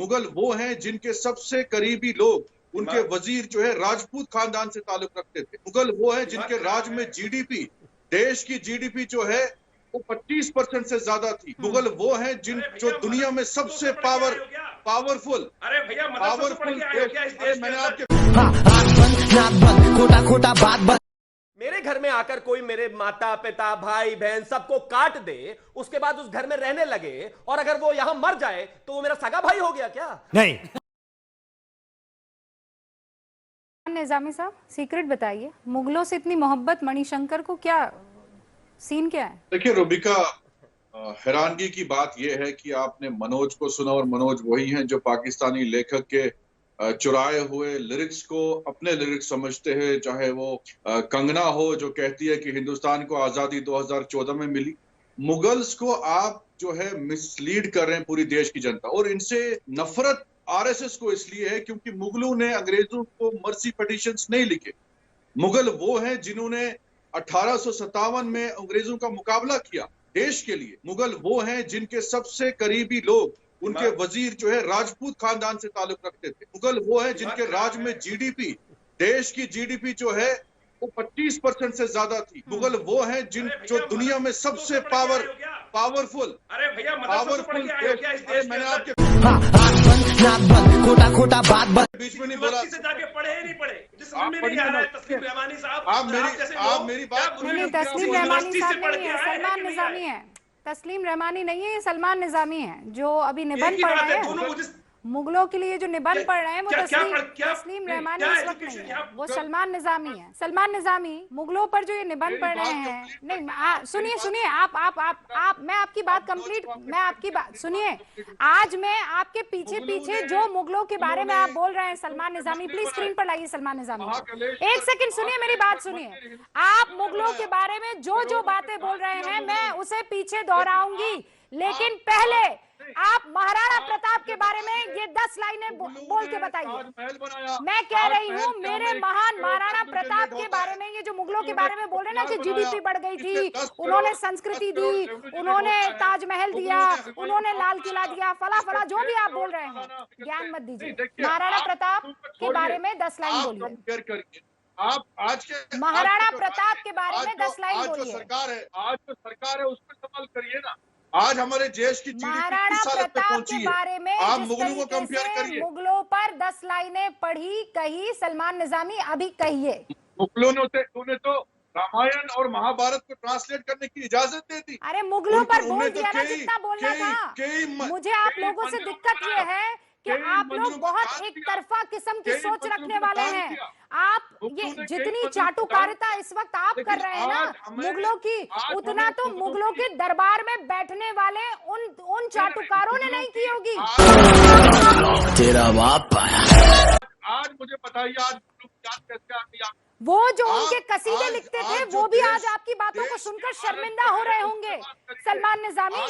मुगल वो हैं जिनके सबसे करीबी लोग, उनके वजीर जो है राजपूत खानदान से ताल्लुक रखते थे। मुगल वो हैं जिनके राज में जीडीपी, देश की जीडीपी जो है वो 25% से ज्यादा थी। मुगल वो हैं जो दुनिया में सबसे पावरफुल मैंने आपके खोटा खोटा बात मेरे घर में आकर कोई मेरे माता पिता भाई बहन सबको काट दे, उसके बाद उस घर में रहने लगे, और अगर वो यहां मर जाए तो वो मेरा सगा भाई हो गया क्या? नहीं। निजामी साहब, सीक्रेट बताइए, मुगलों से इतनी मोहब्बत मणिशंकर को, क्या सीन क्या है? देखिए रुबिका, हैरानगी की बात यह है कि आपने मनोज को सुना, और मनोज वही हैं जो पाकिस्तानी लेखक के चुराए हुए लिरिक्स को अपने लिरिक्स समझते हैं। चाहे वो कंगना हो जो कहती है कि हिंदुस्तान को आजादी 2014 में मिली। मुगल्स को आप जो है मिसलीड कर रहे हैं पूरी देश की जनता, और इनसे नफरत आरएसएस को इसलिए है क्योंकि मुगलों ने अंग्रेजों को मर्सी पिटीशंस नहीं लिखे। मुगल वो हैं जिन्होंने 1857 में अंग्रेजों का मुकाबला किया देश के लिए। मुगल वो हैं जिनके सबसे करीबी लोग, उनके वजीर जो है राजपूत खानदान से ताल्लुक रखते थे। मुगल वो हैं जिनके राज में जीडीपी, देश की जीडीपी जो है वो 25% से ज्यादा थी। मुगल वो हैं जो दुनिया में सबसे पावरफुल मैंने आपके खोटा खोटा बात बीच में नहीं बोला। पढ़े नहीं पढ़े, तस्लीम रहमानी साहब, आप मेरी बात नहीं, तस्लीम रहमानी साहब नहीं है, सलमान निजामी है। तस्लीम रहमानी नहीं है, ये सलमान निजामी है जो अभी निबंध पढ़ रहे हैं। मुगलों के लिए जो निबंध पढ़ रहे हैं वो तस्लीम रहमानी इस वक्त नहीं है, वो सलमान निजामी है। सलमान निजामी मुगलों पर जो ये निबंध पढ़ रहे हैं, नहीं सुनिए आप मैं आपकी बात कंप्लीट, मैं आपकी बात सुनिए। आज मैं आपके पीछे जो मुगलों के बारे में आप बोल रहे हैं, सलमान निजामी प्लीज स्क्रीन पर लाइए। सलमान निजामी एक सेकंड सुनिए, मेरी बात सुनिए। आप मुगलों के बारे में जो बातें बोल रहे हैं मैं उसे पीछे दोहराऊंगी, लेकिन पहले आप महाराणा प्रताप के बारे में ये 10 लाइनें बोल के बताइए। मैं कह रही हूँ मेरे महान महाराणा प्रताप के बारे में, ये जो मुगलों के बारे में बोल रहे हैं ना कि जीडीपी बढ़ गई थी, उन्होंने संस्कृति दी, उन्होंने ताजमहल दिया, उन्होंने लाल किला दिया, फला जो भी आप बोल रहे हैं, ज्ञान मत दीजिए। महाराणा प्रताप के बारे में 10 लाइन बोलिए। आप आज के महाराणा प्रताप के बारे में 10 लाइन बोलिए। आज जो सरकार है उस पर सवाल करिए ना। आज हमारे देश की महाराणा प्रताप के बारे में आप मुगलों को कंपेयर करिए। मुगलों पर 10 लाइनें पढ़ी कही सलमान निजामी, अभी कहिए। मुगलों ने तो रामायण और महाभारत को ट्रांसलेट करने की इजाजत दे दी। अरे मुगलों पर बोल दिया ना जितना बोलना था। मुझे आप लोगों से दिक्कत ये है कि आप लोग बहुत एक तरफा किस्म की सोच रखने वाले हैं। आप ये जितनी चाटुकारिता इस वक्त आप कर रहे हैं ना मुगलों की, उतना तो मुगलों के दरबार में बैठने वाले उन चाटुकारों ने नहीं की होगी। तेरा बाप आज मुझे बताइए, आज कैसे आती वो जो उनके कसीदे लिखते थे वो भी आज आपकी बातों को सुनकर शर्मिंदा हो रहे होंगे। सलमान निजामी,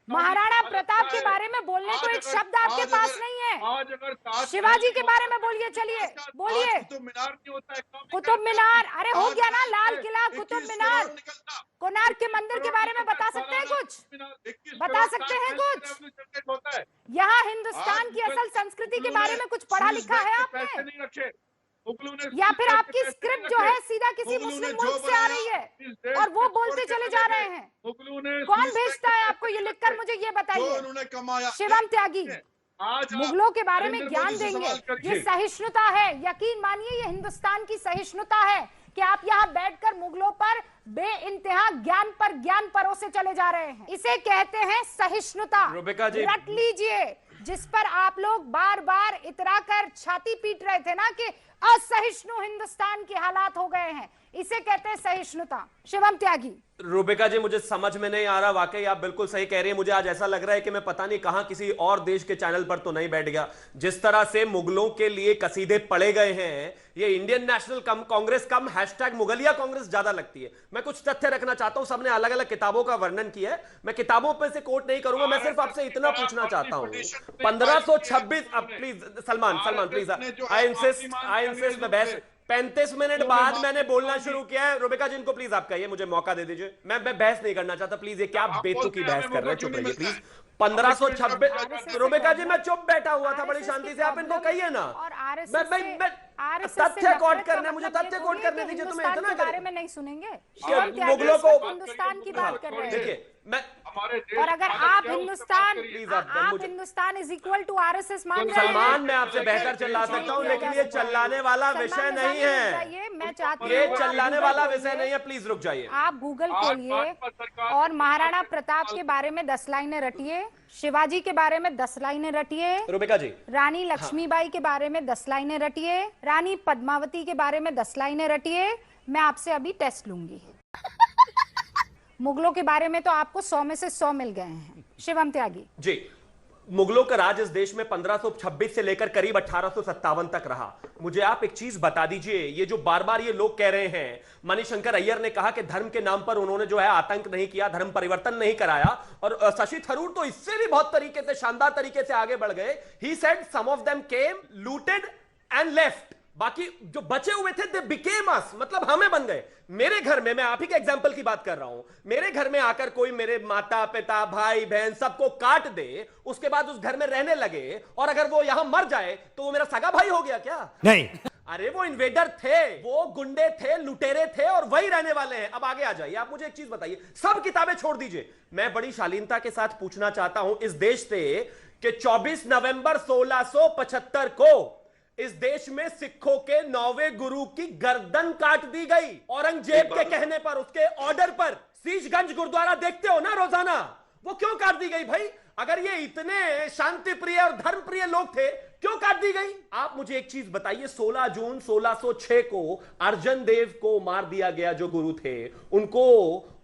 महाराणा प्रताप के बारे में बोलने को एक शब्द आपके पास नहीं है। शिवाजी के बारे में बोलिए, चलिए बोलिए। कुतुब मीनार, अरे हो गया ना, लाल किला, कुतुब मीनार, कोणार्क के मंदिर के बारे में बता सकते हैं कुछ? बता सकते हैं कुछ? यहाँ हिंदुस्तान की असल संस्कृति के बारे में कुछ पढ़ा लिखा है आपने, या फिर आपकी स्क्रिप्ट जो है सीधा किसी मुस्लिम मुल्क से आ रही है और वो बोलते चले जा रहे हैं? कौन भेजता है आपको ये लिखकर, मुझे ये बताइए। शिवम त्यागी मुगलों के बारे में ज्ञान देंगे, ये सहिष्णुता है। यकीन मानिए ये हिंदुस्तान की सहिष्णुता है कि आप यहाँ बैठकर मुगलों पर बेइंतहा ज्ञान पर ज्ञान परोसे चले जा रहे हैं। इसे कहते हैं सहिष्णुता। रट लीजिए, जिस पर आप लोग बार बार इतरा कर छाती पीट रहे थे ना कि असहिष्णु हिंदुस्तान के हालात हो गए हैं, इसे कहते हैं सहिष्णुता। शिवम त्यागी। रूबिका जी, मुझे समझ में नहीं आ रहा, वाकई आप बिल्कुल सही कह रही हैं। मुझे आज ऐसा लग रहा है कि मैं पता नहीं कहां किसी और देश के चैनल पर तो नहीं बैठ गया। जिस तरह से मुगलों के लिए कसीदे पढ़े गए हैं, ये इंडियन नेशनल कांग्रेस कम हैशटैग मुगलिया कांग्रेस ज्यादा लगती है। मैं कुछ तथ्य रखना चाहता हूं, सबने अलग अलग किताबों का वर्णन किया है, मैं किताबों पर से कोट नहीं करूंगा। मैं सिर्फ आपसे इतना पूछना चाहता हूं, 1526, अब please Salman please, I insist मैं बहस 35 मिनट बाद मैंने बोलना शुरू किया है। रुबिका जी, इनको प्लीज आप कहिए, मुझे मौका दे दीजिए। मैं बहस नहीं करना चाहता, प्लीज। ये क्या बेतुकी बहस कर रहे हैं? चुप रहिए प्लीज। 1526 रुबिका जी, मैं चुप बैठा हुआ था बड़ी शांति से, आप इनको कहिए ना। मैं तथ्य कोट करने, मुझे तथ्य कोट करने दीजिए। तुम्हें इतना बारे में नहीं सुनेंगे? मुगलों को हिंदुस्तान की बात कर रहे हैं। देखिए, मैं और अगर आप Hindustan is equal to RSS मान रहे हैं, सलमान, मैं आपसे बेहतर चिल्ला सकता हूं, लेकिन ये चिल्लाने वाला विषय नहीं है। मैं चाहती हूं, ये चिल्लाने वाला विषय नहीं है। प्लीज रुक जाइए। आप गूगल खोलिए और महाराणा प्रताप के बारे में 10 लाइनें रटिए, शिवाजी के बारे में 10 लाइनें रटिए, रुबिका जी, रानी लक्ष्मीबाई के बारे में 10 लाइनें रटिए, रानी पद्मावती के बारे में 10 लाइनें रटिए। मैं आपसे अभी टेस्ट लूंगी। मुगलों के बारे में तो आपको 100 में से 100 मिल गए हैं। शिवम त्यागी जी, मुगलों का राज इस देश में 1526 से लेकर करीब 1857 तक रहा। मुझे आप एक चीज बता दीजिए, ये जो बार बार ये लोग कह रहे हैं, मणिशंकर अय्यर ने कहा कि धर्म के नाम पर उन्होंने जो है आतंक नहीं किया, धर्म परिवर्तन नहीं कराया, और शशि थरूर तो इससे भी बहुत तरीके से, शानदार तरीके से आगे बढ़ गए। He said some of them came, looted and left. बाकी जो बचे हुए थे दे बिकेम अस, मतलब हमें बन गए। मेरे घर में, मैं आप ही के एग्जांपल की बात कर रहा हूं, मेरे घर में आकर कोई मेरे माता पिता भाई बहन सबको काट दे, उसके बाद उस घर में रहने लगे, और अगर वो यहां मर जाए तो वो मेरा सगा भाई हो गया क्या? नहीं। अरे वो इन्वेडर थे, वो गुंडे थे, लुटेरे थे, और वही रहने वाले हैं। अब आगे आ जाइए। आप मुझे एक चीज बताइए, सब किताबें छोड़ दीजिए। मैं बड़ी शालीनता के साथ पूछना चाहता हूं इस देश से कि 24 नवंबर 1675 को इस देश में सिखों के 9वें गुरु की गर्दन काट दी गई, औरंगजेब के कहने पर, उसके ऑर्डर पर। शीशगंज गुरुद्वारा देखते हो ना रोजाना, वो क्यों काट दी गई भाई? अगर ये इतने शांति प्रिय और धर्म प्रिय लोग थे, क्यों काट दी गई? आप मुझे एक चीज बताइए, 16 जून 1606 को अर्जन देव को मार दिया गया, जो गुरु थे उनको,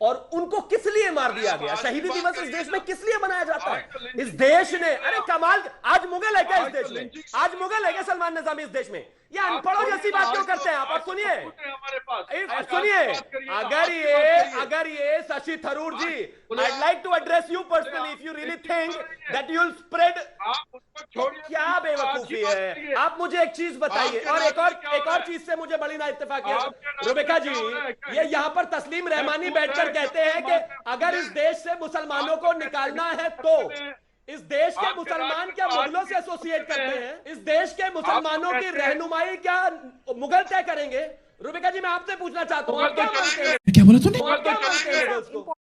और उनको किस लिए मार दिया गया? शहीदी दिवस इस देश में किस लिए मनाया जाता है? इस देश ने, अरे कमाल, आज मुगल है क्या इस देश में? आज मुगल है क्या सलमान निजामी इस देश में? ये अनपढ़ों जैसी बात क्यों करते हैं आप? और सुनिए, अगर ये शशि थरूर जी, I'd like to address you personally if you really think that you'll spread, क्या बेवकूफी है? आप मुझे एक चीज बताइए, और एक और चीज से मुझे बड़ी ना इत्तेफाकियत। रुबिका जी, ये यहाँ पर तस्लीम रहमानी बैठकर कहते हैं कि अगर इस देश से मुसलमानों को निकालना है तो इस देश के मुसलमान क्या मुगलों से एसोसिएट करते हैं? इस देश के मुसलमानों की रहनुमाई क्या मुगल तय करेंगे? रुबिका जी, मैं आपसे पूछना चाहता हूँ, आप क्या मानते हैं? क्या बोला तूने? आप क्या मानते हैं?